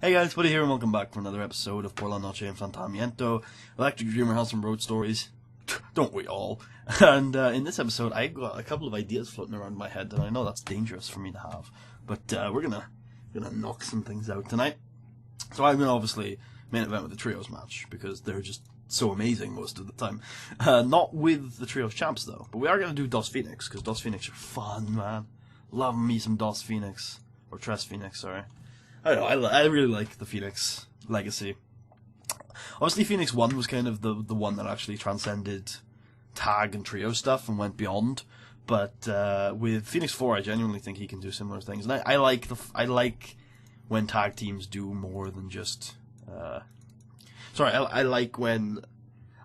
Hey guys, Buddy here and welcome back for another episode of Por la Noche Enfrentamiento. Electric Dreamer has some road stories. Don't we all? And in this episode I got a couple of ideas floating around my head, and I know that's dangerous for me to have. But we're gonna knock some things out tonight. So I'm gonna obviously main event with the trios match, because they're just so amazing most of the time. Not with the trios champs though, but we are gonna do Dos Phoenix, because Dos Phoenix are fun, man. Love me some Dos Phoenix. Or Tres Phoenix, sorry. I don't know, I really like the Phoenix legacy. Obviously, Phoenix 1 was kind of the one that actually transcended tag and trio stuff and went beyond. But with Phoenix 4, I genuinely think he can do similar things. And I like when tag teams do more than just... I like when...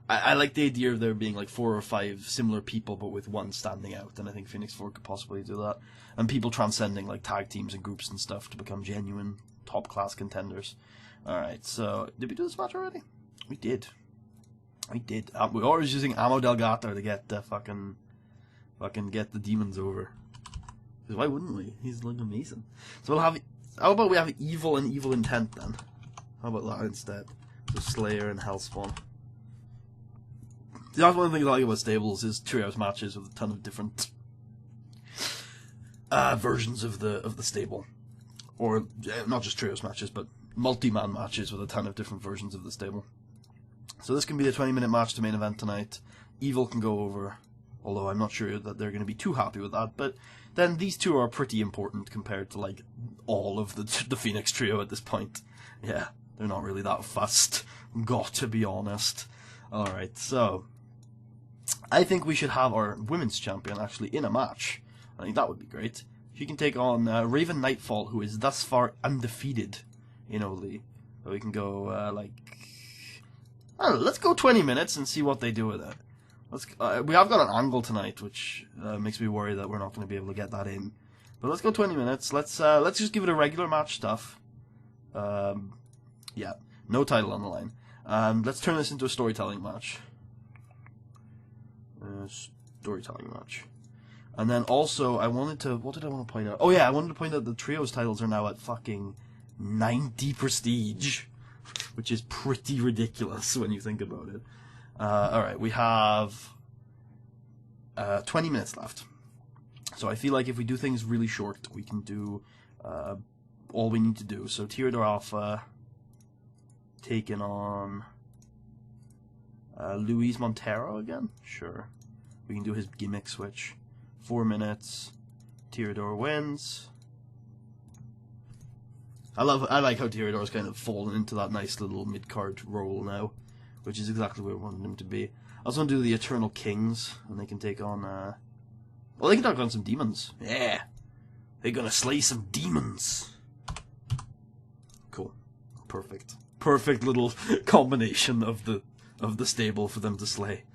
I like the idea of there being like 4 or 5 similar people, but with one standing out, and I think Phoenix 4 could possibly do that. And people transcending like tag teams and groups and stuff to become genuine top-class contenders. Alright, so, did we do this match already? We did. We did. We're always using Amo Del Gato to get fucking get the demons over. Because why wouldn't we? He's like amazing. So we'll have, how about we have Evil and Evil Intent then? How about that instead? So Slayer and Hellspawn. That's one of the things I like about stables is trios matches with a ton of different versions of the stable, or not just trios matches, but multi-man matches with a ton of different versions of the stable. So this can be a 20-minute match to main event tonight. Evil can go over, although I'm not sure that they're going to be too happy with that. But then these two are pretty important compared to like all of the Phoenix trio at this point. Yeah, they're not really that fussed. Got to be honest. All right, so. I think we should have our women's champion actually in a match. I think that would be great. She can take on Raven Nightfall, who is thus far undefeated in OLLIE. So we can go, I don't know, let's go 20 minutes and see what they do with it. We have got an angle tonight, which makes me worry that we're not going to be able to get that in. But let's go 20 minutes. Let's just give it a regular match stuff. Yeah, no title on the line. And let's turn this into a storytelling match. Storytelling match. And then also, what did I want to point out? Oh yeah, I wanted to point out the trios titles are now at fucking 90 prestige, which is pretty ridiculous when you think about it. Alright, we have 20 minutes left. So I feel like if we do things really short, we can do all we need to do. So Tyrador Alpha taking on Luis Montero again? Sure. We can do his gimmick switch. 4 minutes. Tyrador wins. I like how Tyrador's kind of fallen into that nice little mid-card role now, which is exactly where we wanted him to be. I also want to do the Eternal Kings, and they can take on, well, they can take on some demons. Yeah! They're gonna slay some demons! Cool. Perfect. Perfect little combination of the stable for them to slay.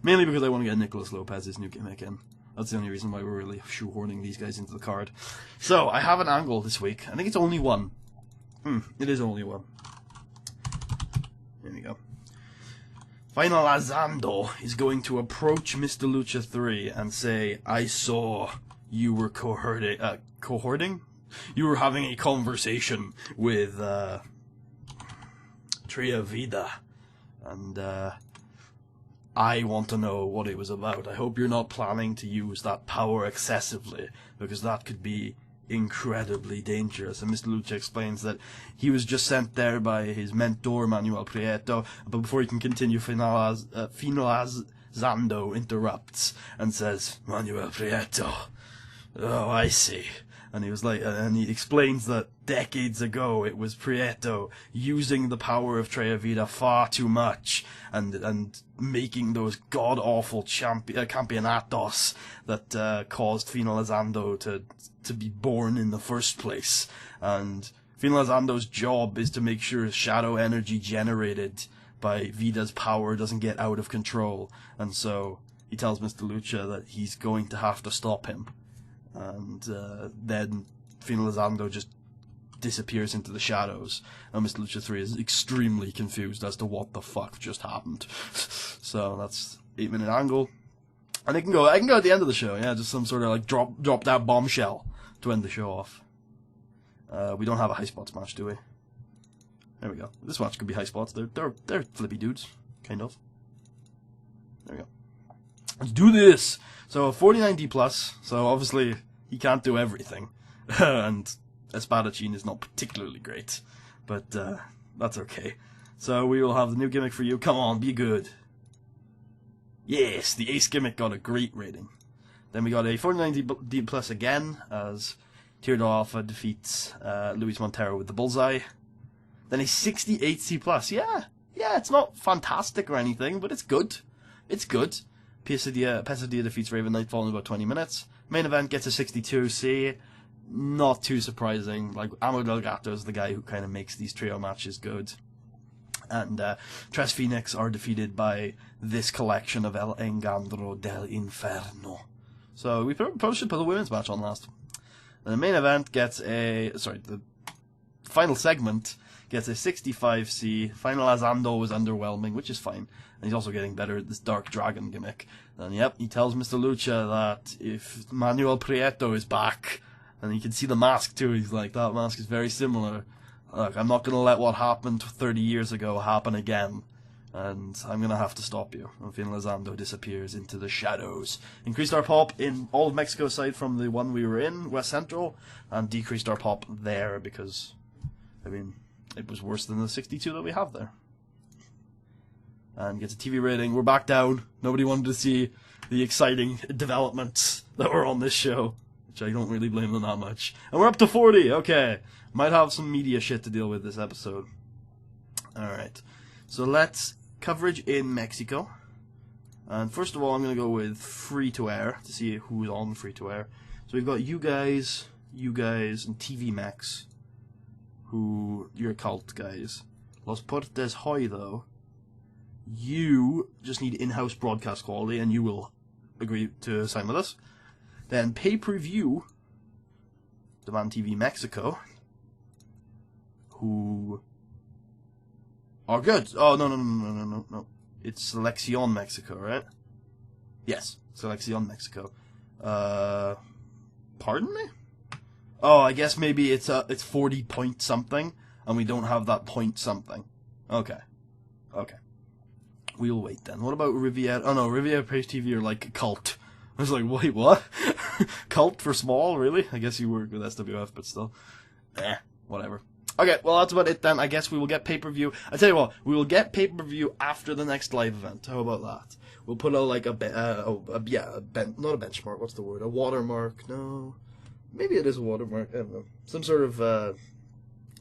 Mainly because I want to get Nicholas Lopez's new gimmick in. That's the only reason why we're really shoehorning these guys into the card. So, I have an angle this week. I think it's only one. It is only one. Here we go. Finalizando is going to approach Mr. Lucha 3 and say, I saw you were cohorting? You were having a conversation with, Tria Vida. And, I want to know what it was about. I hope you're not planning to use that power excessively, because that could be incredibly dangerous. And Mr. Lucha explains that he was just sent there by his mentor, Manuel Prieto, but before he can continue, Finalizando interrupts and says, Manuel Prieto. Oh, I see. And he was like, and he explains that decades ago it was Prieto using the power of Tria Vida far too much and making those god-awful campeonatos that caused Finalizando to be born in the first place. And Finalizando's job is to make sure shadow energy generated by Vida's power doesn't get out of control. And so he tells Mr. Lucha that he's going to have to stop him. And then Finalizando just disappears into the shadows, and Mr. Lucha 3 is extremely confused as to what the fuck just happened. So that's 8-minute angle. And I can go at the end of the show, yeah, just some sort of like drop that bombshell to end the show off. We don't have a high spots match, do we? There we go. This match could be high spots. They're flippy dudes, kind of. There we go. Let's do this! So, 49D+, so obviously he can't do everything. And Espadachín is not particularly great. But, that's okay. So, we will have the new gimmick for you. Come on, be good. Yes, the ace gimmick got a great rating. Then we got a 49D+ again, as Teardal Alpha defeats Luis Montero with the bullseye. Then a 68C+. Yeah, it's not fantastic or anything, but it's good. It's good. Pesadilla defeats Raven Nightfall in about 20 minutes. Main event gets a 62C. Not too surprising. Like, Amo Delgato is the guy who kind of makes these trio matches good. And Tres Phoenix are defeated by this collection of El Engendro del Inferno. So we probably should put the women's match on last. And the main event gets the final segment gets a 65C. Finalizando was underwhelming, which is fine. And he's also getting better at this Dark Dragon gimmick. And yep, he tells Mr. Lucha that if Manuel Prieto is back, and you can see the mask too, he's like, that mask is very similar. Look, I'm not going to let what happened 30 years ago happen again. And I'm going to have to stop you. And Finalizando disappears into the shadows. Increased our pop in all of Mexico aside from the one we were in, West Central, and decreased our pop there because, I mean, it was worse than the 62 that we have there. And gets a TV rating. We're back down. Nobody wanted to see the exciting developments that were on this show, which I don't really blame them that much. And we're up to 40. Okay. Might have some media shit to deal with this episode. Alright. So let's coverage in Mexico. And first of all, I'm going to go with free-to-air to see who's on free-to-air. So we've got you guys, and TV Mex, who, you're cult guys. Los Portes Hoy, though, you just need in-house broadcast quality, and you will agree to sign with us. Then pay-per-view, Demand TV Mexico, who are good. Oh, no. It's Selección Mexico, right? Yes, Selección Mexico. Pardon me? Oh, I guess maybe it's 40 point something, and we don't have that point something. Okay. We'll wait then. What about Riviera? Oh no, Riviera Page TV are like Cult. I was like, wait, what? Cult for small, really? I guess you work with SWF, but still. Whatever. Okay, well, that's about it then. I guess we will get pay-per-view. I tell you what, we will get pay-per-view after the next live event. How about that? We'll put out, like, not a benchmark, what's the word? A watermark? No. Maybe it is a watermark, I don't know. Some sort of,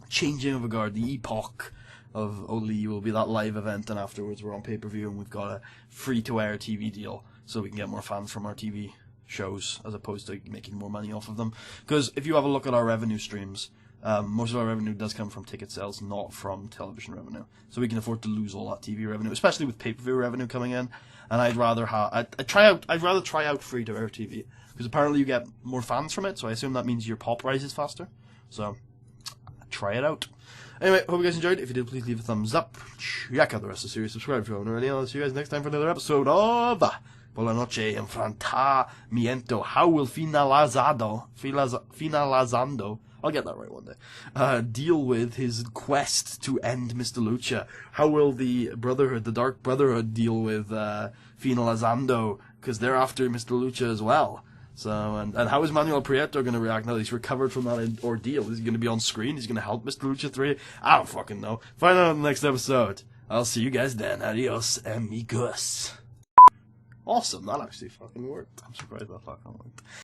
changing of a guard. The epoch of OLLIE will be that live event, and afterwards we're on pay-per-view, and we've got a free-to-air TV deal, so we can get more fans from our TV shows, as opposed to making more money off of them. Because if you have a look at our revenue streams, most of our revenue does come from ticket sales, not from television revenue. So we can afford to lose all that TV revenue, especially with pay-per-view revenue coming in. And I'd rather try out free-to-air TV, because apparently you get more fans from it. So I assume that means your pop rises faster. So try it out. Anyway, hope you guys enjoyed. If you did, please leave a thumbs up. Check out the rest of the series. Subscribe if you haven't already. I'll see you guys next time for another episode of Por la Noche Enfrentamiento. How will finalizando, I'll get that right one day, deal with his quest to end Mr. Lucha? How will the Dark Brotherhood, deal with finalizando? Because they're after Mr. Lucha as well. So, and how is Manuel Prieto going to react now that he's recovered from that ordeal? Is he going to be on screen? Is he going to help Mr. Lucha 3? I don't fucking know. Find out in the next episode. I'll see you guys then. Adios, amigos. Awesome, that actually fucking worked. I'm surprised that fucking worked.